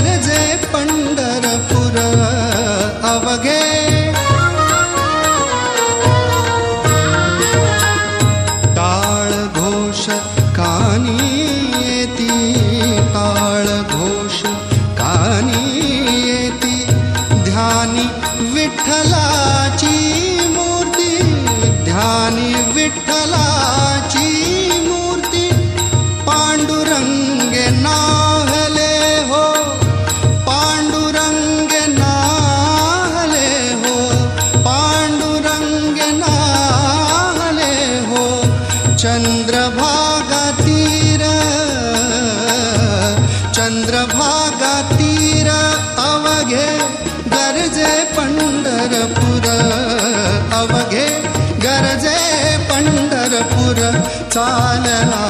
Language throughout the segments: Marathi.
गरजे पंढरपूर अवघे टाळ घोष कानी येती टाळ घोष कानी येती ध्यानी विठ्ठलाची मूर्ती ध्यानी विठ्ठलाची मूर्ती पांडुरंगे नाहले हो पांडुरंगे नाहले हो पांडुरंगे नाहले हो चंद्रभागा तीर अवघे गरजे पंढरपूर अवघे गरजे पंढरपूर चालला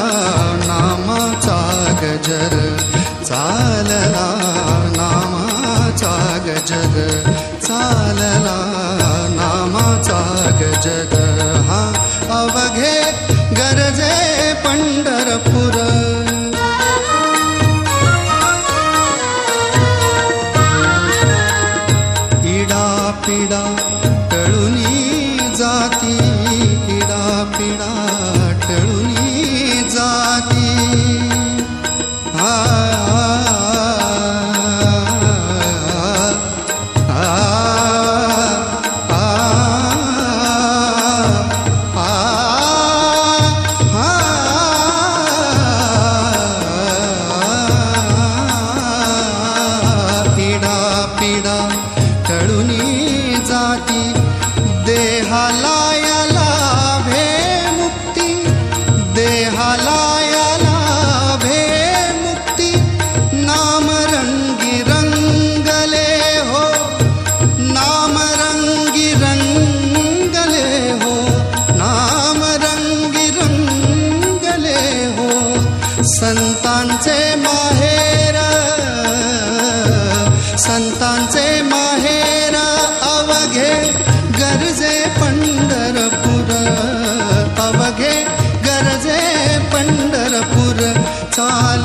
नामाचा गजर चालला नामाचा गजर चालला नामाचा गजर हा अवघे गरजे पंढरपूर पीडा टळुनी जाती पीडा टळुनी जाती पीडा टळुनी जाती देहाला लाभे मुक्ती देहाला लाभे मुक्ती नामरंगी रंगले हो नामरंगी रंगले हो नामरंगी रंगले हो संतांचे माहेर संतांचे माहेर अवघे गरजे पंढरपूर अवघे गरजे पंढरपूर चाल